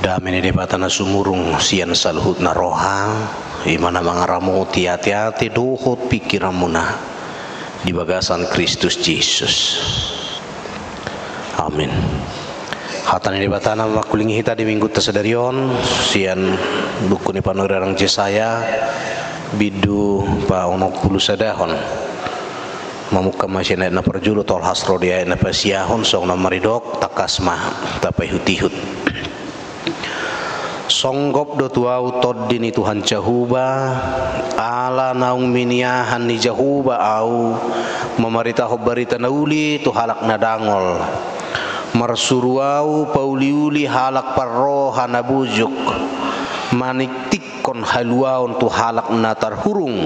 Damini debatana sumurung sian salhut na roha imana mangaramu hati-hati duhut pikiramuna di bagasan Kristus Yesus. Amin. Hatani debatana makulingi hita di minggu tasadarion sian buku ni panorang Jesaya bidu pa onok puluh sadahon mamuka masih na perjulu tol hasro dia na pasiahon song na maridok takasmah tapai hutihut songgop do tuau toddini Tuhan Jahuba ala naung miniahan ni Jahuba au memarita hobbarita nauli tu halak nadangol marsuruau pauliuli halak parroha nabujuk maniktikon haluaon tu halak natar hurung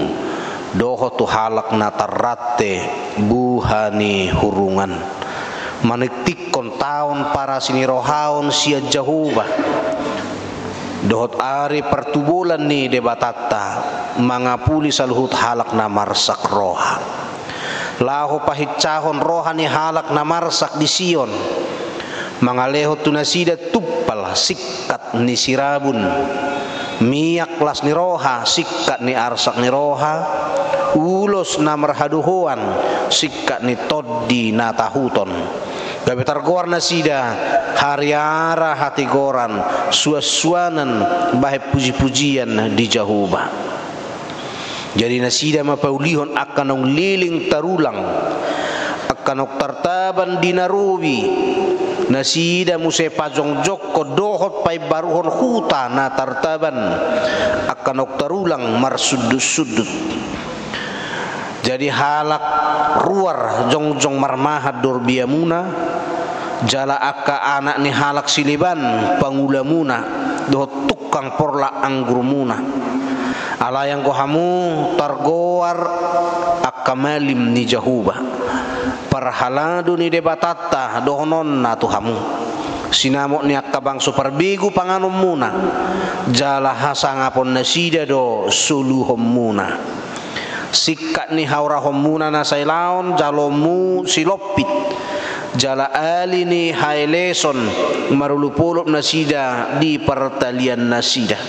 doho tu halak natar rate buhani hurungan maniktikon taon para sinirohaon sia Jahuba dohot ari pertubulan ni debatata mangapuli saluhut halak na marsak roha laho pahicahon roha ni halak na marsak di Sion mangalehot tunasida tuppal sikat ni sirabun miyak las ni roha sikat ni arsak ni roha ulos na marhaduhoan sikat ni toddi na tahuton gabe targoar nasida hariara hati goran suas-suanan bahe puji-pujian di Jahuba. Jadi nasida mapaulihon akan liling tarulang akan tartaban dinarubi nasida muse pajong joko dohot pai baruhon huta na tartaban akan tarulang marsudut-sudut. Jadi halak ruar jongjong marmahat dorbiamuna jala akka anak ni halak siliban pangulamuna doh tukang porla anggurmuna ala yang kohamu targoar akka malim ni Jahuba parhaladu ni debatata dohonon na tuhamu sinamok ni akka bangso parbigu panganom muna jala hasangapon nasida do suluhom muna sikat ni haurahom muna na sailaon jalomu silopit jala ali ni haileson marulupulop nasida di pertalian nasida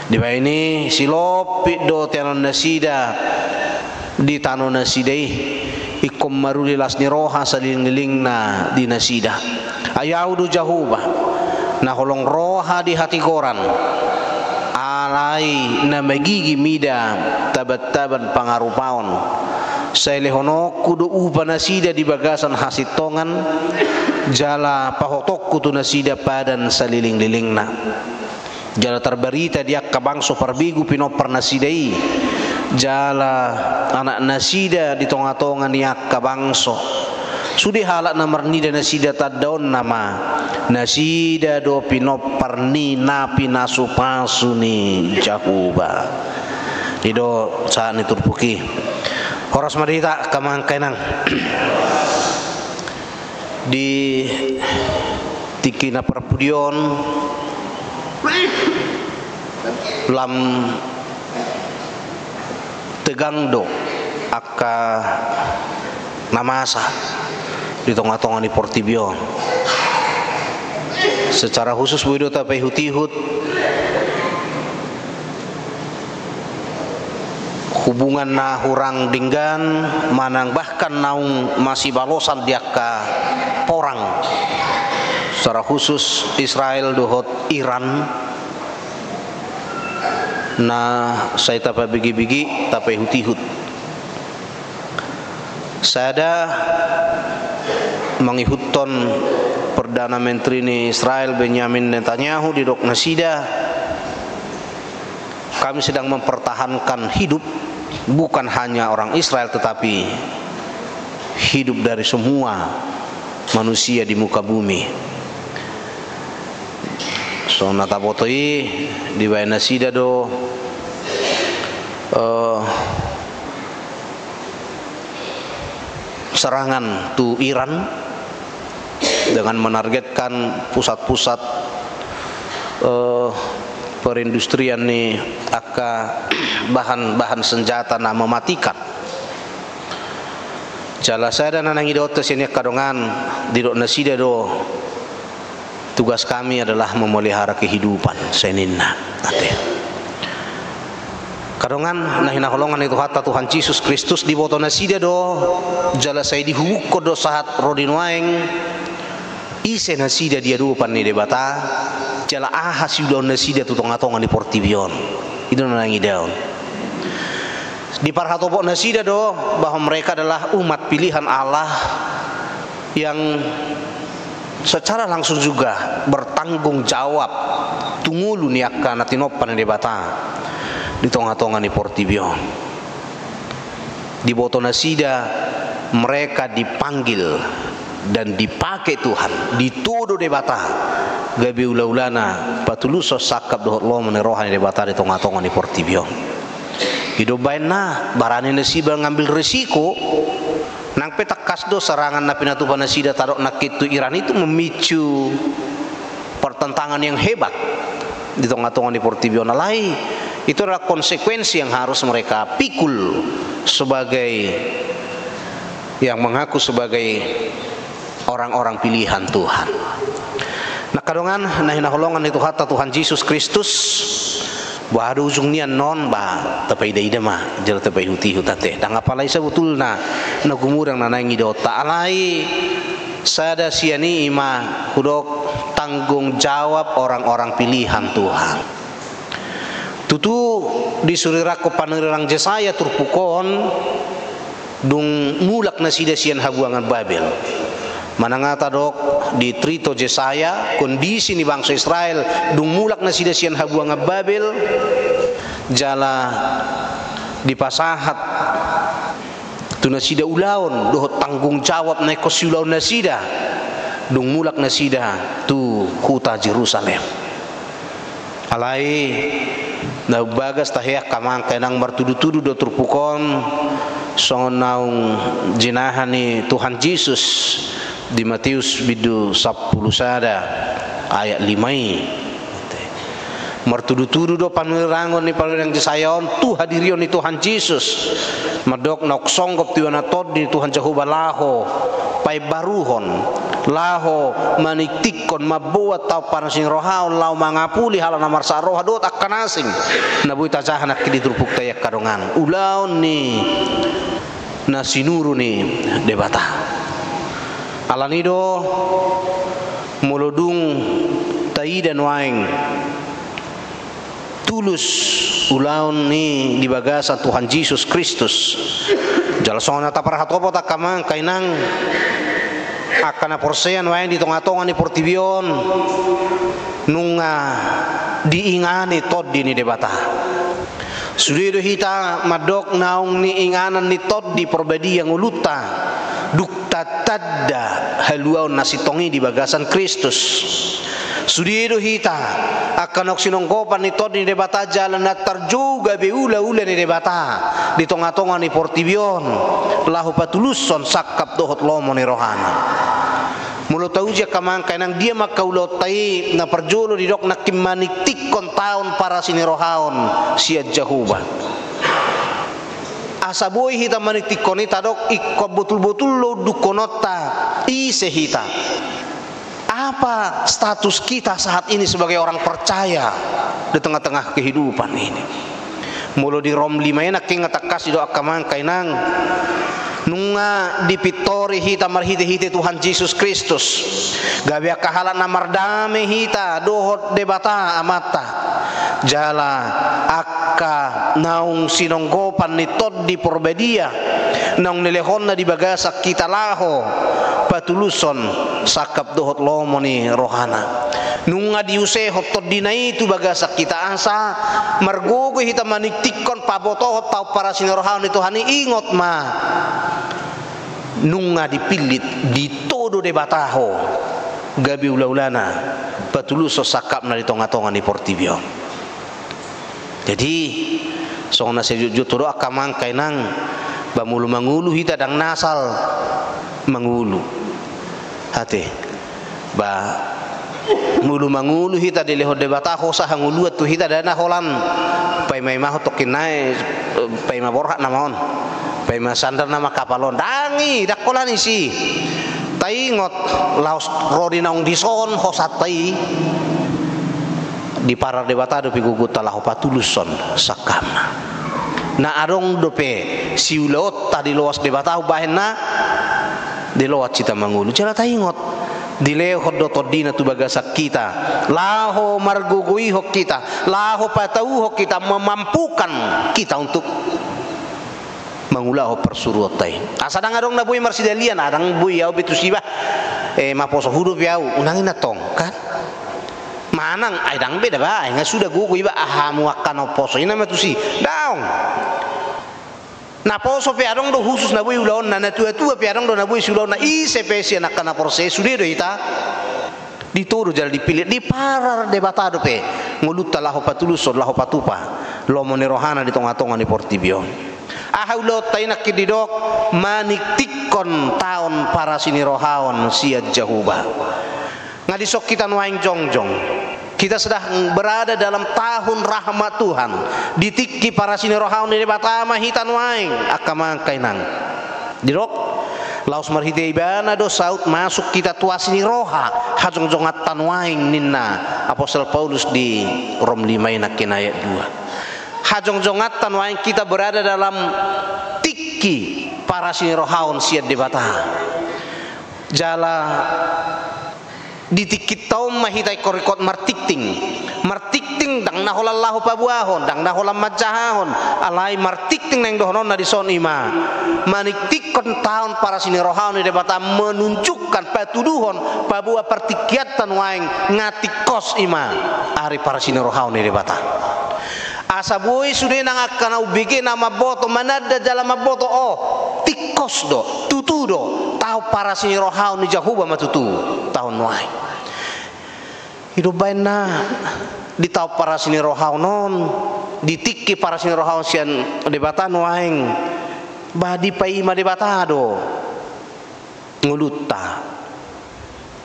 di ini silopit do tianon nasida di tano nasidai ikom marulilas ni roha saling-ling na di nasida ayaw do Jahuba na holong roha di hati koran alai na magigi mida tabat-taban pangarupaon sa lehono kudu upa nasida di bagasan hasitongan jala pahotok kutu nasida padan sa liling-liling na jala terberita dia kabangso parbigu pinopar nasidai jala anak nasida di tonga-tonga niak kabangso sudi halak namar nida nasida tadaon nama nasida do pinopar ni napi nasupasu ni Jahuba ido saat ni turpuki horas marita kamangkainang di tikina perpudion lam tegangdo akka namasa di tengah-tengah di Portibion secara khusus buido tapai hutihut hubungan na hurang dinggan manang bahkan naung masih balosan diaka porang secara khusus Israel dohot Iran na saya tapai bigi-bigi tapai hutihut sada mengihutton Perdana Menteri ni Israel Benyamin Netanyahu di dok nasida kami sedang mempertahankan hidup bukan hanya orang Israel tetapi hidup dari semua manusia di muka bumi so natabotoi di bae nasida do serangan tu Iran dengan menargetkan pusat-pusat perindustrian ni aka bahan-bahan senjata na mematikan jala sada nanang idot sini kadongan didok nasida do Tugas kami adalah memelihara kehidupan seninna. Kadongan nah hinaholongan itu hatta Tuhan Yesus Kristus di boto nasida do jala saya dihubuk do saat rodin waeng ise nasida dia do pan ni debata jala ahas yudaw nasida tutong-atongan di Portibion itu nanangi daun di parhatopok nasida do bahwa mereka adalah umat pilihan Allah yang secara langsung juga bertanggung jawab tungulu niakkan natinopan debata di tongah-tongah di Portibion. Di boto nasida mereka dipanggil dan dipakai Tuhan, dituduh debata gabi ula-ulana patuluso sakap dohot lo menerohan debata di tongah-tongah di Portibion. Hidup bainna barani nasiba ngambil resiko nang petak kasdo serangan na pinatupan nasida tarok nakitu Iran itu memicu pertentangan yang hebat di tongah-tongah di Portibion alai. Itu adalah konsekuensi yang harus mereka pikul sebagai yang mengaku sebagai orang-orang pilihan Tuhan. Nah kadongan nah hinaholongan itu hatta Tuhan Yesus Kristus bahwa ujungnya non ba tapi ida mah jala tapi huti hutate dan apalai sebetulna na gumurang nanangi dota alai sada siani ima hudok tanggung jawab orang-orang pilihan Tuhan. Tutu disuriraku panerang Jesaya turpukon dung mulak nasida sian habuangan Babel. Manangata dok di Trito Jesaya kondisi ni bangsa Israel dung mulak nasida sian habuangan Babel jala di pasahat tu nasida ulaon dohot tanggung jawab naik kosiulaon nasida dung mulak nasida tu kota Jerusalem. Alai na bagas tahiyak kamang kenang martudu-tudu do turpukon songon naung jinahan ni Tuhan Yesus di Matius bidu 10 sada ayat 5 martudu-tudu do panerangon ni panerang Jesayon tu hadirion ni Tuhan Yesus madok nok songgop tiwana tod di Tuhan Jehovah laho pai baruhon laho maniktikon mabuat tau panasin rohaon lau mangapuli hala namar saroha dot akan asing nabuy tajahan ak diturpuk tayak kadongan ulaon ni nasinuru ni debata alanido muludung taidan waeng tulus ulaon ni di bagasan Tuhan Yesus Kristus jalasona taparhatopo takamang kainang akan porsean wae di tongah-tongah ni Portibion nunga diingani tod di ni debata sudido hita madok naung ni inganan ni tod di perbedi yang uluta dukta tadda haluaw nasitongi di bagasan Kristus sudido hita akan oksinongkopan ni tod ni debata jalan natar juga beula-ula ni debata di tongah-tongah ni Portibion lahu patuluson sakap dohot lomo ni rohana mulut tahu dia kamang kainang dia makaulotai na perjolo di dok nak kimaniktik kon taon para sinirohaon siya Jehovah asaboy hita maniktik kon ita dok ikko betul-betul lo dukonota ise hita apa status kita saat ini sebagai orang percaya di tengah-tengah kehidupan ini mulo di Rom 5 enak king ngatakas do akamang kainang nunga dipitori hita marhite-hite Tuhan Yesus Kristus gabi kahalan namardame hita dohot debata amata jala akka naung sinonggopan ni tod di porbedia naung nilehon na di bagasak kita laho patuluson sakap dohot lomo ni rohana nunga diuseho tod di na itu bagasak kita asa margogo hita maniktikon pabotohot tau para sinorohaon ni Tuhan ni ingot ma nunga dipilit ditodo de bataho gabi ula-ulana patuluso sakap na di tongah-tongah ni Portibion jadi songna sejujuturo akamang kainang bamulu mangulu hita dang nasal mangulu hati ba mulu mangulu hita di leho de bataho sa hanguluat tu hita dana holan pai mai maho tokinai pai maborhat namaon pai masandar nama kapalon dangi dakolan isi taingot laos rodi naung dison hosatai di para debata do pigugut talah patuluson sakam na arong dope siulot tadi loas debata bahena di loat cita mangulu jala taingot dileo do dina tu bagasa kita laho margugui hok kita laho patau hok kita memampukan kita untuk mangulah persurutai asadang adong na buy marsidalian adang buy yaw bitusiba maposo hudup yaw unangin na tong kan manang ay dang beda ba nga sudah gugu iba ahamu akan oposo ina matusi daong na poso pe adong do khusus na buy ulaon na tua pe adong do na buy sulon na isepesi na kana prosesu de ita dituru jala dipilih di parar debatado pe ngulut talahu patuluso lahu patupa lomo ni rohana di tonga-tonga ni Portibion ahaulo tainak kididok maniktikon taon para sini rohaon siad jahuba ngadisok kita nuaing jongjong kita sedang berada dalam tahun rahmat Tuhan ditikki para sini rohaon ini batama hitan waing akama kainang didok laos marhite ibana do saut masuk kita tua sini roha hajong-jongat tanwaing ninna Apostol Paulus di Rom 5 nakin ayat 2 hajong-jongat tanwaing kita berada dalam tikki para sini rohaon siad debata jala ditikit taum mahitai korikot martikting dang naholallahu pabuahon dang naholam majahahon alai martikting nang dohonon na dison ima maniktikon tahun para sini rohaon di debata menunjukkan patuduhon pabua pertikiatan waing ngatikos ima ari para sini rohaon di debata asabuy sudah nang akan ubigi nama boto manada dalam boto oh tikos do tutu do tahu para sini rohaon ni jahuba matutu tahun waing hidup bain na di tahu para sini rohaon non ditikki para sini rohaon sian debata waing badi paima debata do nguluta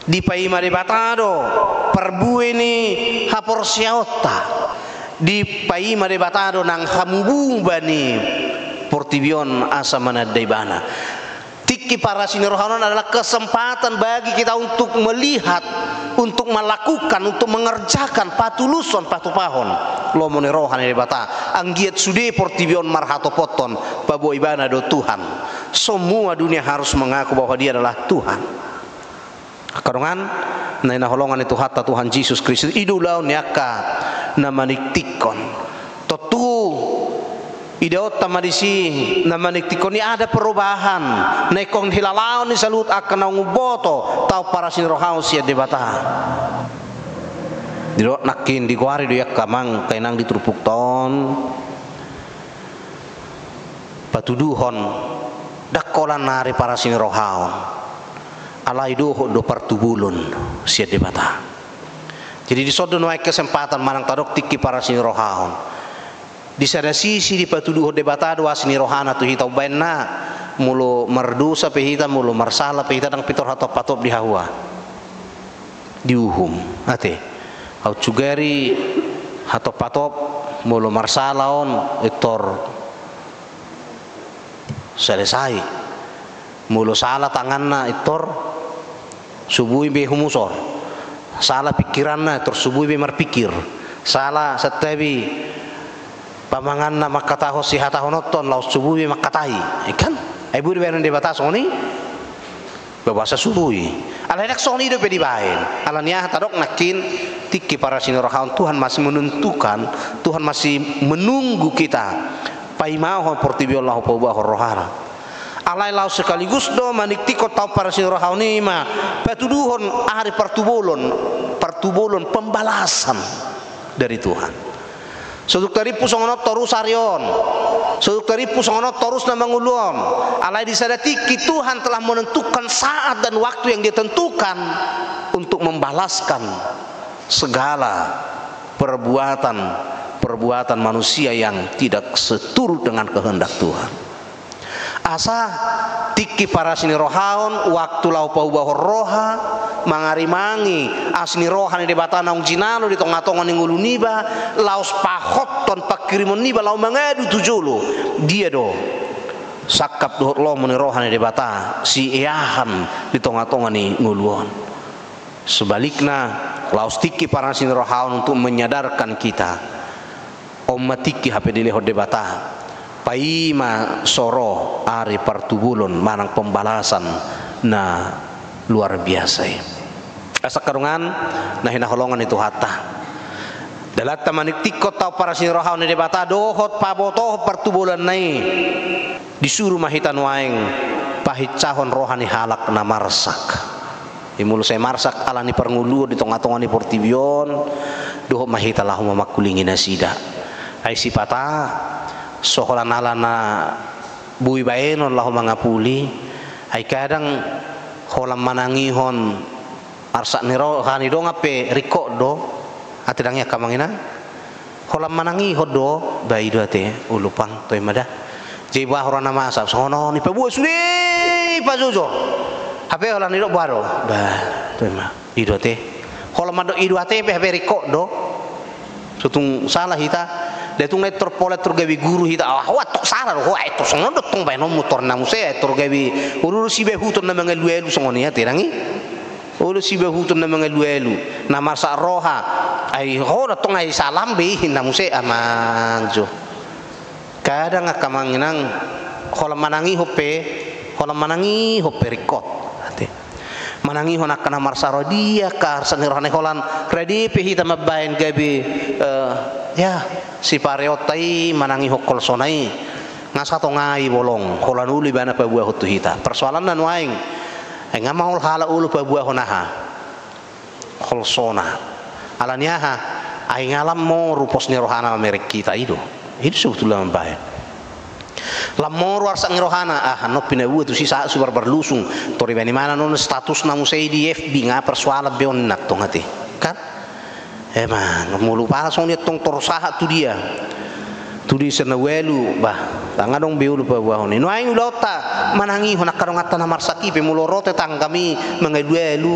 di paima debata do perbu ini hapor siota di paima debatado nang hamubu bani Portibion asa manadaibana tikki para sini rohanon adalah kesempatan bagi kita untuk melihat untuk melakukan untuk mengerjakan patuluson patupahon lomone rohan debata anggiat sude Portibion marhato poton pabo ibana do Tuhan semua dunia harus mengaku bahwa dia adalah Tuhan karongan na inaholongan itu hatta Tuhan Yesus Kristus idulaw niaka na maniktikon totu idaot tamadisi na maniktikon ni ada perubahan na ikong hilalaw ni salut akan nguboto tau para sinrohaw siya debata dilo nakin di kuari do yak kamang kainang ditrupuk ton patuduhon dakolan nari para sinrohaw alai do partubulun siya debata jadi disodon wae kesempatan manang tadok tiki para sini rohaon di sada sisi di patuduh debata do sini rohana tu hitau bainna mulo merdusa pe hita mulo marsala pe hita dang pitor hatop patop di hawa diuhum ate au cugari hatop patop mulo marsalaon itor selesai mulo salah tanganna itor subuhi be humusor salah pikiranna terus subuhi be marpikir salah setebi pamanganna makataho sihatahonoton laus subuhi makatai ikan ibu di beren debata soni babasa subuhi aladak soni do pedi bain alania tadok nakin tiki para sinorohaon Tuhan masih menentukan Tuhan masih menunggu kita paimahon Portibion lahu paubah rohara alai lau sekaligus do maniktikot tau para sinrohaon ima patuduhon ahari partubulon pembalasan dari Tuhan suduk taripu songono torus arion suduk taripu songono torus na mangulon alai disadatiki Tuhan telah menentukan saat dan waktu yang ditentukan untuk membalaskan segala perbuatan manusia yang tidak seturut dengan kehendak Tuhan asa tiki para sini rohaon waktu lau paubah roha mangarimangi asni rohan di debata naung jinalo di tonga-tonga ningulu niba laos pahot ton pakirimon niba lau mangadu tujulu dia do sakap dohot lo muni rohani de bata si eahan di tonga-tonga ni nguluan. Sebaliknya laos tiki para sin rohaun untuk menyadarkan kita omatiki hape di lehot de bata paima soro ari partubulon manang pembalasan na luar biasa. Asa karungan nah hinaholongan itu hatta dalat maniktikot tau para sin rohaun de bata dohot paboto pertubulan nai disuruh mahitan waeng pahit cahon rohani halak na marsak imulu saya marsak alani perngulu di tengah-tengah ni portibion dohot mahita lahu mamakulingi nasida ai sipata soholan alana bui baenon lahu mangapuli ai kadang holam manangihon arsak ni rohani do ngape riko do atidangnya kamangina holam manangi hodo bai do ate ulupang toy mada jiba horana masap sono ni pabu sudi pajujo hape holan ni do baro ba toy ma ido te holam mado ido ate pe hape riko do sutung salah hita detung net terpolet tergawi guru hita wa tok salah ho itu sono do tung bai no motor na muse tergawi urur sibe hutun na mangaluelu songoni ate rangi ulu sibe hutun na mangaluelu na masa roha ai hora tong ai salam be na muse amanjo kadang akamanginang holam manangi hope rikot ate manangi hona kana marsaro dia kar sanirane holan kredi pe hita mabain gabi ya si pareotai manangi hokol sonai ngasato ngai bolong holan uli bana pa buah hutu hita persoalan nan waing ai ngamaul hala ulu pa buah honaha holsona alaniaha ai ngalam mo rupos ni rohana merek kita itu sebetulnya membaik lamor warsa ngirohana no pinawu tu sisa super berlusung tori bani mana non status namu sei di FB nga persoalan beon nak tong hati kan emang mulu para song dia tong torsaha tu dia tu di senawelu bah tangadong beulu pa wahoni no aing ulota manangi honak karong atta na marsaki pe mulorote tanggami mangaduelu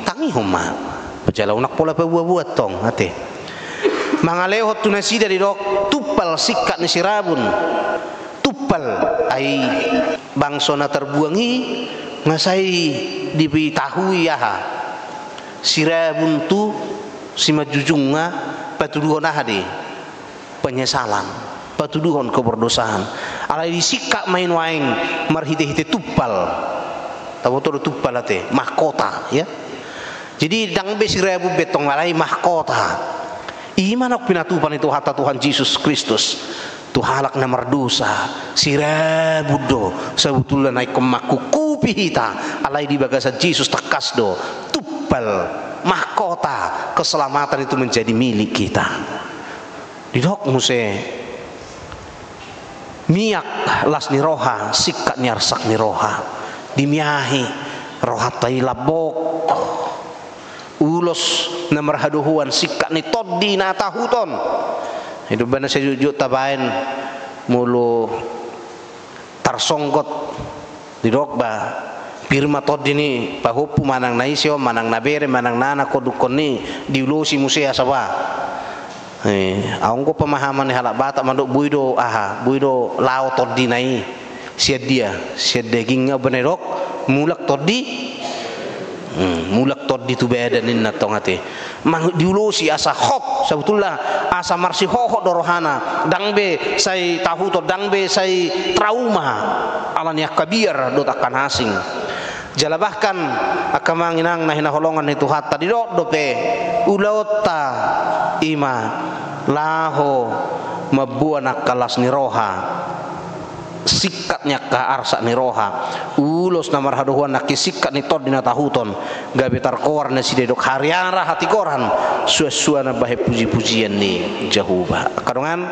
tangi homa pejala unak pola pa buat tong hati mangalehot tunasi dari dok tupal sikat ni sirabun tupal ai bangsona terbuangi ngasai dibitahui ya sirabun tu simajujunga patuduhon hadi penyesalan patuduhon keberdosaan alai disikak main waing marhite-hite tupal taboto tupal ate mahkota ya jadi dang be sirabu betong alai mahkota iman ak pinatupan itu hatta Tuhan Yesus Kristus tuhalak na mardosa sirabudo sabutullah naik kemakuku pihita alai di bagasa Yesus takas do tupal mahkota keselamatan itu menjadi milik kita didok muse miak las ni roha sikat nyarsak ni roha dimiahi roha tai labok ulos na marhaduhuan sikat ni toddi na tahuton hidup bana sejujut tabain mulu tarsonggot didok ba pirma toddi ni pahupu manang naisyo manang nabere manang nana kodukon ni diulosi musea sawa aung ko pemahaman ni halak bata mandok buido lao toddi nai siad daging nga benerok mulak toddi mulak toddi tu beda ninna tongate mang diulosi asa hok sebetulnya asa marsi hoho dorohana dangbe sai tahu to dangbe sai trauma alania kabir dot akan asing jala bahkan akamanginang nahina holongan itu hatta di dot dope ulauta ima laho mabuana kalas ni roha sikatnya ka arsa ni roha ulos na marhaduhan na kisikat ni tod dina tahuton gabe tarkor na si dedok hariara hati koran suasana bahe puji-pujian ni Jehovah kadongan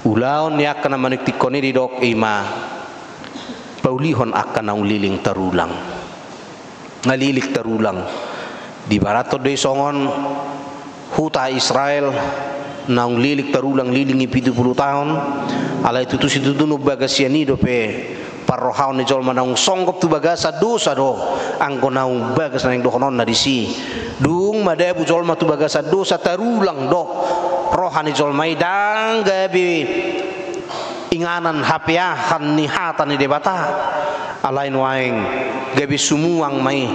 ulaon ya kana maniktikoni didok ima paulihon akan ang liling tarulang ngalilik tarulang di barato de songon huta Israel naung lilik tarulang lilingi 70 tahun alai tutu situ dunu bagasiani do pe parrohaun ni jol manang songgop tu bagasa dosa do angko naung bagas nang dohonon na disi dung madabu jol ma tu bagasa dosa tarulang do rohani jol maidang gabi inganan hapiahan ni hatan ni debata alain waeng gabi sumuang mai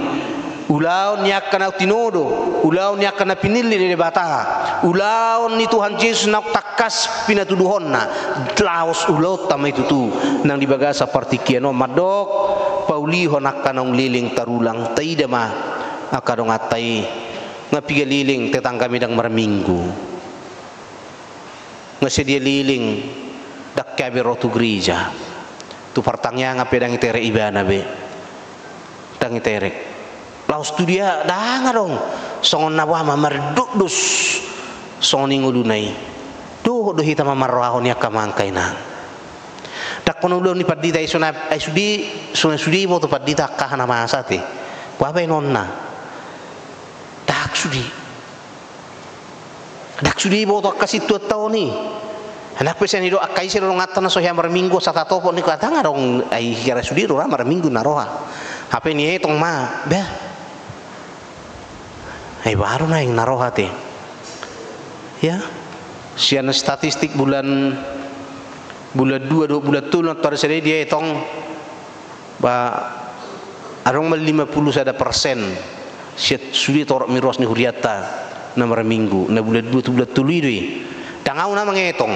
ulaon niya kana tinodo ulaon niya kana pinili ni debata ulaon ni Tuhan Yesus nak takas pinatuduhon na tlaos ulot tamay tutu nang dibaga sa partikiano madok paulihon nak kanong liling tarulang tay dama akadong atay nga pigaliling tetang kami dang marminggu nga sedia liling dak kabe rotu gereja tu partangnya nga pedang itere ibana be dang iterek laos tu dia danga dong songon nawa mamardudus soning ulunay do hita mamarwahon ya kamangkay na dak kono ulo ni padita isuna ay sudi mo to padita kahana masate wabay non na dak sudi mo to kasi tuataw ni anak pesen hido akai sira ngatan na so ya marminggo sa tatopo ni kata nga dong ay kira sudi ro marminggo na roha hape ni etong ma be ay baru na yung narohate ya siya na statistik bulan 2 bulan 3 tar sede dia itong ba arong mal 50% siya sudi torok miros ni huriata na maraminggu na bulan 2 tu bulan tuloy doi tangaw na mangetong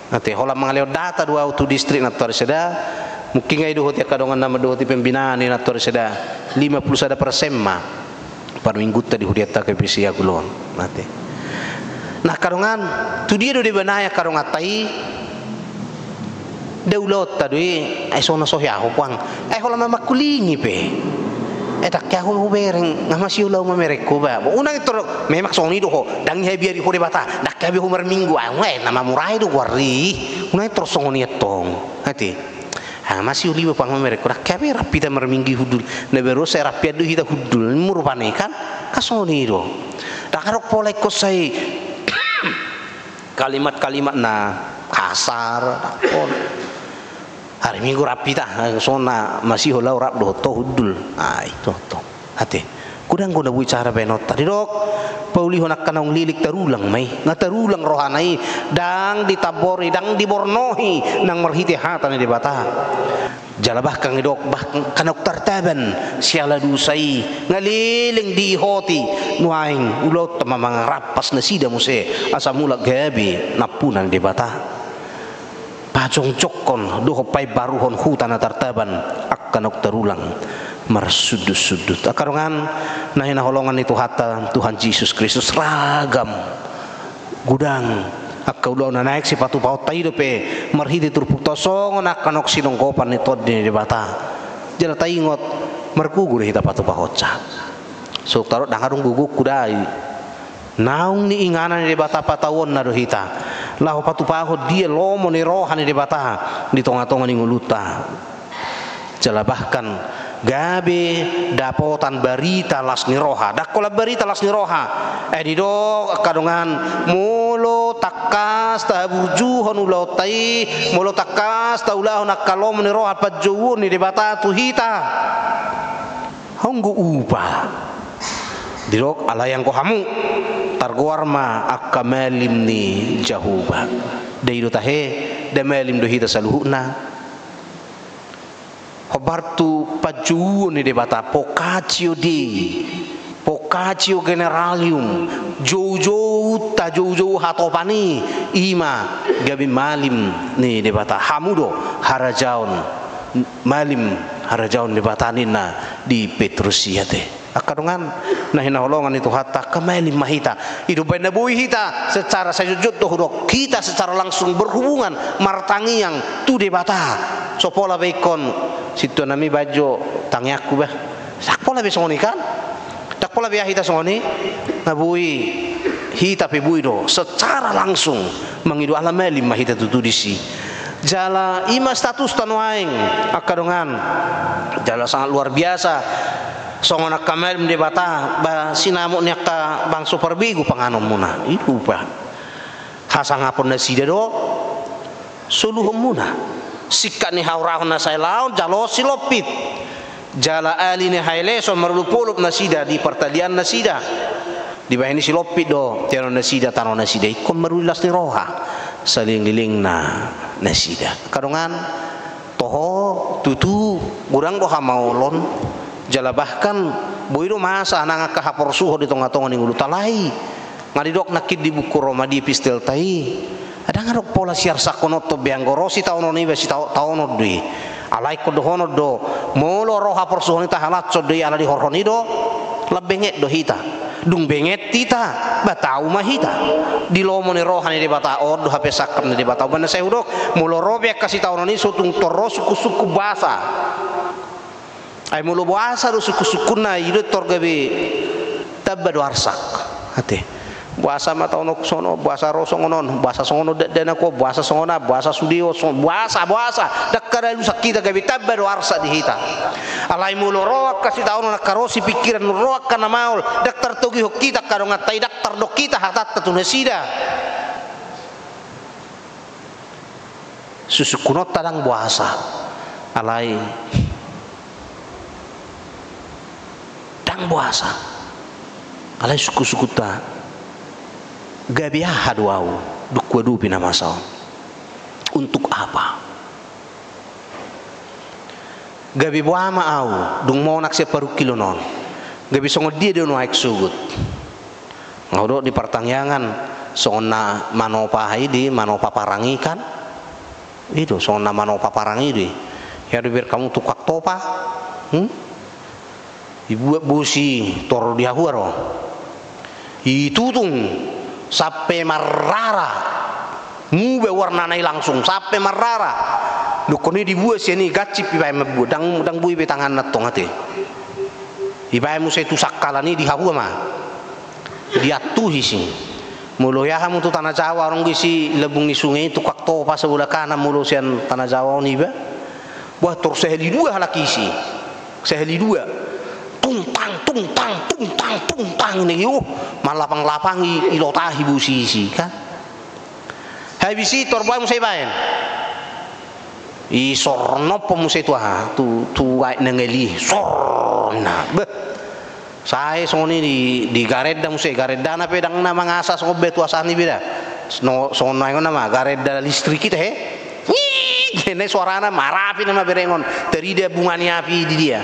ate hola mga leo data dua auto district na tar seda mungkin ngay duhot ya kadongan nama duhot pembinaan ni na tar seda 50% ma parminggu tadi huriata ke pisia kulon mate nah karungan tu dia do di banaya karungan tai daulot tadi ai sona sohya hokwang ai hola mama kulingi pe tak kya hol bereng ngamasi ulau mamereko ba unang ito memak soni do ho dang hebiar di hore bata dak kya bi humar minggu ai nama murai do wari unang ito soni etong hati masih uliwa pang mereka rak kabe rapida marminggi hudul nebero saya rapia du hita hudul murupane kan kasoni do dakarok polek ko sai kalimat-kalimat na kasar dakon hari minggu rapita sona masih holau rap do to hudul itu to hati kudang guna bicara benot tadi dok pauli honak kanong lilik tarulang may nga tarulang rohanay dang ditabori dang dibornohi nang marhiti hatan ni bata jalabah kang idok bah kanok tartaban siala dusay nga liling dihoti nuaing ulot tamamang rapas na sida muse asamula gabi napunan di bata pacong cokon doho pay baruhon hutan na tartaban ak kanok tarulang marsudut-sudut akarongan na hinaholongan itu hata Tuhan Yesus Kristus ragam gudang akaulaw na naik si patu paut tayo pe marhidi turputosong na kanok sinongkopan ni tod ni bata jala tayingot markugur hita patu paut sa so tarot dangarong guguk kudai naung ni inganan ni bata patawon na dohita lahu patu paut dia lomo ni rohan ni bata di tonga-tonga ni nguluta jala bahkan gabe dapotan berita las niroha dakola berita las niroha dido kadongan mulo takas tabujuhon ulautai mulo takas taulah nakalom niroha pajuun ni debata tuhita honggu upa dirok alayang ko hamu targwarma akamalim ni jahuba deido tahe demelim dohita saluhuna Hobartu pajuun ni debata pocatio generalium jojo ta jojo hatopani ima gabi malim ni debata hamudo harajaun malim harajaun debatanina di Petrusia te akadongan nah hinaholongan itu hatta kamalim mahita hidup nabuhi hita secara sajujud doh kita secara langsung berhubungan martangi yang tu debata sopola bekon situ nami bajo tangyaku bah sakpola besoni kan takpola biah hita soni nabuhi hita pebui do secara langsung mengidu alamalim mahita tutu disi jala ima status tanuaing akadongan jala sangat luar biasa songonak kamel mendebata ba sinamuk nya ka bang superbigu panganom muna itu pa hasangapon na sida do suluhum muna sikka ni haurahon na say laon jalo silopit jala ali ni haile so marulupulup na sida di pertalian na sida di bahini silopit do tiano na sida tano na sida ikon marulas ni roha saling-liling nasida kadongan toho tutu urang doha maulon jala bahkan boido masa nanga kahapor suho di tonga-tonga ning ulu talai ngadidok nakid di buku Roma di epistel tai ada ngarok pola siar sakono to beanggorosi taono ni besi taono dui alai ko dohono do molo roha por suho ni tahalat so dui ala di horhoni do lebengek do hita dung benget tita batau mahita di lomo ni rohani di bata od do hape sakam di bata bana saya udok molo robek kasih taono ni sutung torro suku-suku bahasa ay mulu bahasa do suku-suku na ido torgabe tabba do arsak hate bahasa mata ono sono bahasa rosongonon bahasa songono dana ko bahasa songona bahasa sudio bahasa dakkara lu sakita gabe tabba do arsa dihita alai mulu roak kasih taono nakarosi pikiran roak kana maul daktar togi hokita karo ngatai daktar do kita hatat tunasida susukunot tadang bahasa alai bahasa alai suku-suku ta gabiah haduau dukwa dupi nama sao untuk apa gabi buama au dung mau nak separuh kilo non gabi songo dia do naik sugut ngodo di pertangyangan songna manopa haidi manopa parangi kan itu songna manopa parangi di ya biar kamu tukak topa ibu busi toro dia huaro itu tung sampai marara mube warna nai langsung sampai marara dukoni dibuat sini gacip ibai mebu dang bui betangan natong hati ibai musa itu sakalani di hawa mah dia tuh sih mulo ya kamu tu tanah Jawa orang gisi lebung di sungai itu kakto pas sebelah kanan mulo sian tanah Jawa ni ba buat terus seheli dua laki si seheli dua tungtang ini malapang-lapang ilotahi busisi kan habis itu torba musai bayan i sorno pemusai tua tu nengeli sorna be saya soni di garedda musai garedda na pedang nama ngasa sobe tua sani beda sono yang nama garedda listrik kita ini suarana marapi nama berengon terida bungani api di dia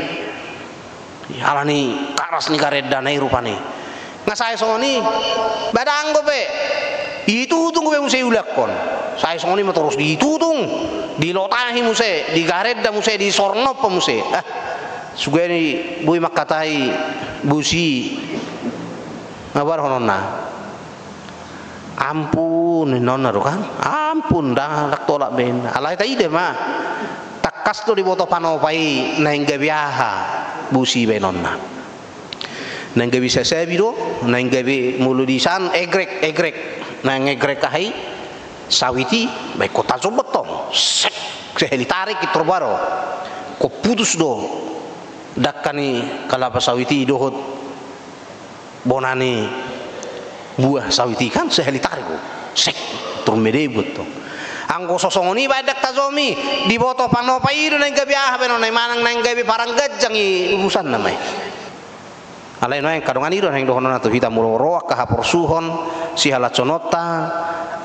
ala ni karas ni garedda na irupani nga saya soni badang gobe itu tunggu be musai ulakon saya soni terus ditutung di lotahi musai di garedda musai di sorno pa musai sugeni bui makatai busi ngabar hononna ampun nonna kan ampun dah tak tolak ben alai ta ide mah takas to di boto panopai naingga biaha busi benonna naingga bisa sebiro naingga bi muludisan egrek nang egrek kahai sawiti baik kota sobetong seheli tarik itu baro ko putus do dakani kalapa sawiti dohot bonani buah sawiti kan seheli tarik sek turmede buto anggo sosongoni badak tazomi di boto panopai do nang gabi benon nang manang nang gabi parang gajang urusan namai alai no yang kadongan ido nang dohono na hita mulo roak ka hapor suhon si halaconota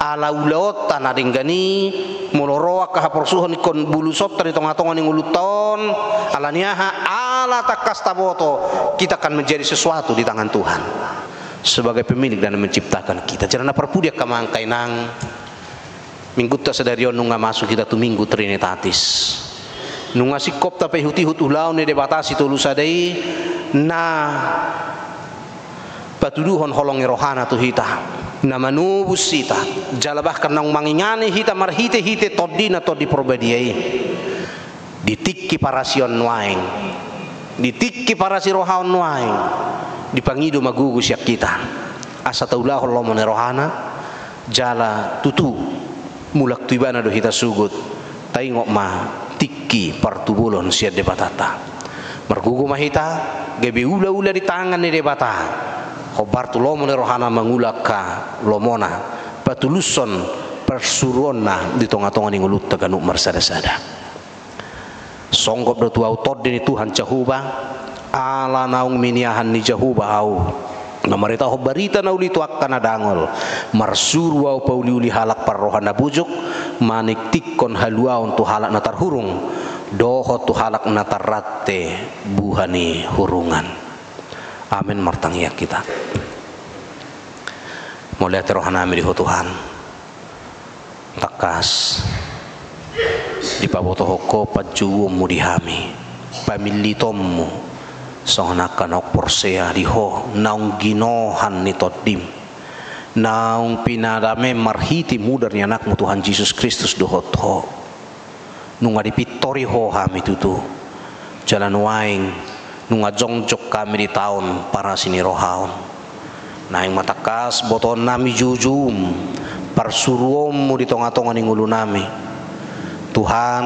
ala ulaota na dinggani mulo roak ka hapor suhon kon bulu sot dari tonga-tonga ning uluton ala niaha ala takasta boto kita akan menjadi sesuatu di tangan Tuhan sebagai pemilik dan menciptakan kita jangan perpudia kamangkai nang minggu ta sadarion nunga masuk kita tu minggu trinitatis nunga sikop tapi huti-hut ulau ne debatasi tulusadai na patuduhon holongi rohana tu hita na manubus sita jalabah karena mangingani hita marhite todina todi probadiai ditikki parasion nuaing ditikki parasi rohaon nuaing dipangido magugus yak kita asa taulah Allah mone rohana jala tutu mulak tibana do hita sugut taingok ma tikki partubulon sia debatata margugu mahita gebe ula-ula di tangan ni debata khobar tu lomo ni rohana mangulak ka lomona patuluson persuruonna di tonga-tonga ni ngulut taganuk marsada-sada songgop do tu autod ni Tuhan Jahuba ala naung miniahan ni Jahuba au Namarita ho barita na uli tuak kana dangol marsurwa pauli uli halak parrohan na bujuk maniktik kon haluaon tu halak na tarhurung doho tu halak na tarratte buhani hurungan. Amin martangyak kita. Mulai terohan nami di Tuhan takas di pabotohoko pajumu dihami pamilitommu sohnakan ok porsea diho naung ginohan ni todim naung pinadame marhiti mudarnya anakmu Tuhan Yesus Kristus dohotho nunga dipitori ho hami tutu jalan waing nunga jongjok kami di tahun para sini rohaon naing matakas boton nami jujum parsuruommu di tonga-tonga ni ngulu nami Tuhan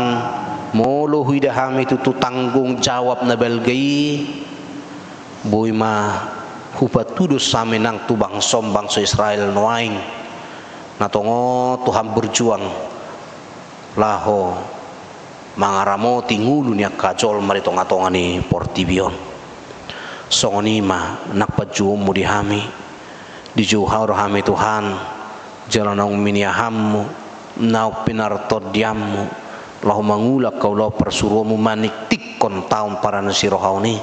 molo huida hami tutu tanggung jawab na belgai boy ma hupatudus sami nang tubang sombang so Israel noaing natongo Tuhan berjuang laho mangaramo tingulu niya kajol maritonga-tonga ni Portibion songonima nakpajuom mo di hami di juhar hami Tuhan jalan ang miniahammu nau pinartod diammu lahu mangulak kau lau persuruhmu maniktik kon taun para nasirohau ni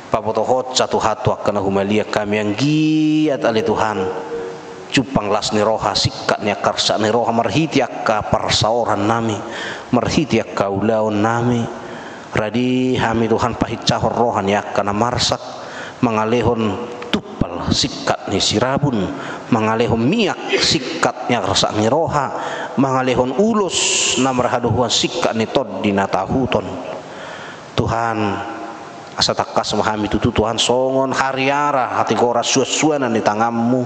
papotohot satu hatu akan humalia kami yang giat ali Tuhan cupang las ni roha sikat ni akarsa ni roha marhiti akka parsaoran nami marhiti akka ulaon nami radi hami Tuhan pahit cahor roha ni akka na marsak mangalehon tupal sikat ni sirabun mangalehon miak sikat ni akarsa ni roha mangalehon ulus na marhaduhuan sikat ni tod di natahuton Tuhan asa takas mahami tutu Tuhan songon hariara hati kora suas-suanan di tanganmu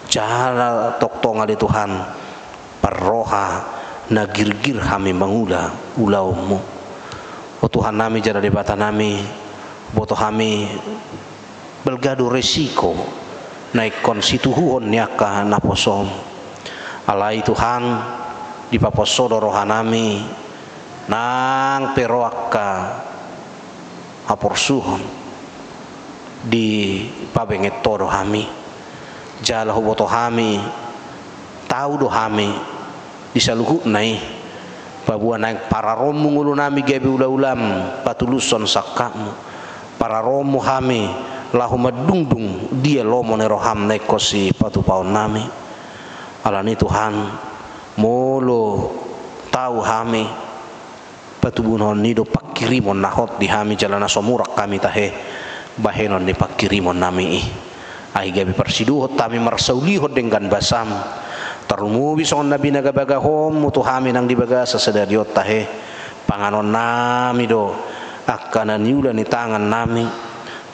jala toktong ali Tuhan parroha nagirgir hami mangula ulaumu o Tuhan nami jala debata nami boto hami belgado resiko naik konsituhuon niaka naposom alai Tuhan di paposodo rohanami nang peroaka aporsuhon di pabenget todo hami jala huboto hami tahu do hami disaluhu nai pabuan naik para romu ngulu nami gabi ula-ulam patuluson sakamu para romu hami lahu madungdung dia lomo neroham naik kosi patu paon nami alani Tuhan molo tahu hami patubunon nido pakirimon nahot di hami jalana somurak kami tahe bahenon ni pakirimon nami ai gabi persiduhot kami marsaulihot dengan basam tarumubi son nabi nagabagahom mutu hami nang dibaga sa sadariot tahe panganon nami do akana niula ni tangan nami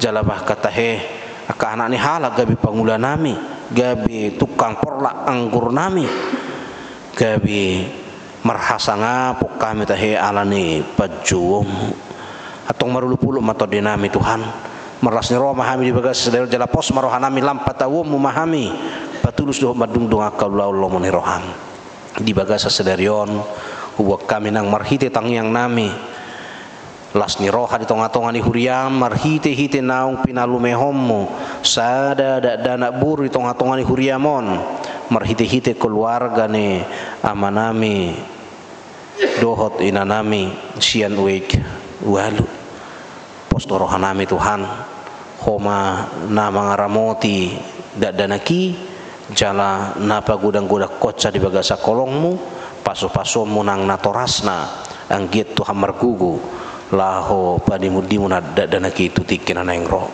jalabah katahe aka anak ni halak gabi pangula nami gabi tukang porlak anggur nami gabi marhasanga pok kami tahe alani pajuom atong marulupulo matod nami Tuhan maras ni roh mahami dibagas sedaya jalapos marohanami lampatawom memahami patulus doh madungdung akal laulo moni roham dibagas sedarion huwag kami nang marhite tangyang nami las ni roha di tonga-tonga ni huriam marhite-hite naung pinalumehommu sada dana buru di tonga-tonga ni huriamon marhite-hite keluarga ni amanami dohot inanami sian uik walu posto rohanami Tuhan homa na mangaramoti dadanaki jala napa gudang-gudak koca di bagasa kolongmu paso-pasomu nang natorasna anggit Tuhan margugu laho padimudimu na dadanaki tutikin anang roh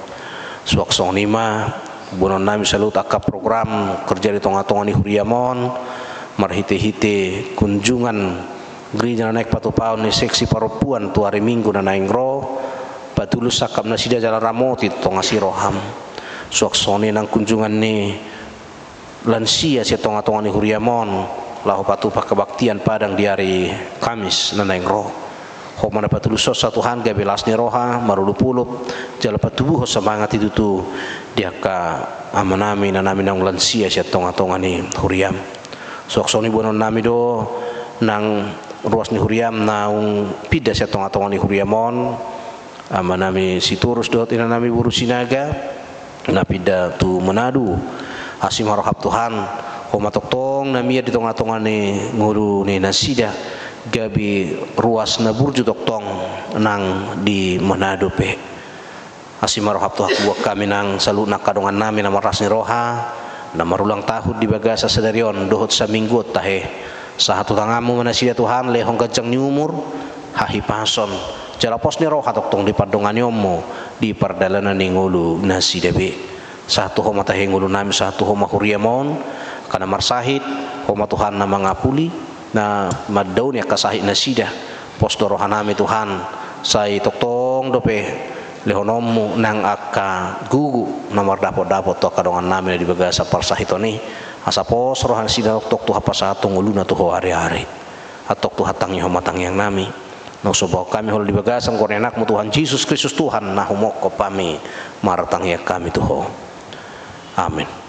suaksong nima bunon nami salut aka program kerja di tonga-tonga ni huriamon marhite-hite kunjungan gereja naik patupaon ni seksi paropuan tu hari minggu na naing ro patulus sakap na sida jala ramoti tonga siroham suaksoni nang kunjungan ni lansia si tonga-tonga ni huriamon lahu patupa kebaktian padang di hari Kamis na naing ro ho mana patulus sa Tuhan gabelas ni roha marulupulup jala patubuh semangat itu tu diaka amanami na namin nang lansia si tonga-tonga ni huriam suaksoni bonon nami do nang ruas ni huriam naung pida sa tonga-tonga ni huriamon amanami si turus dot ina nami buru sinaga napida tu Manado asim harahap Tuhan homatok tong namia di tong-tongan ni ngulu ni nasida gabi ruas na burju toktong nang di Manado pe asim harahap Tuhan buat kami nang salu nak kadongan namin na maras ni roha na marulang tahun di bagasa sadarion dohot sa minggu tahe sa hatu tangamu manasida Tuhan lehong gancang ni umur hahipason jalapos ni roha toktong di padongan yomo di pardalanan ni ngulu nasida be satu homa tahe ngulu nami satu homa huriamon kana marsahid homa Tuhan na mangapuli na maddaw niya kasahid nasida posto roha nami Tuhan say toktong dope lehonomu nang aka gugu nomor dapot-dapot to kadongan nami di bagasa parsahito ni asapos rohan sida tok tu hapa satu nguluna tu hari-hari atok tu hatang yang matang yang nami no sobaw kami hol di bagasa ngkor enak mu Tuhan Yesus Kristus Tuhan na humok ko pami maratang ya kami tuho amin.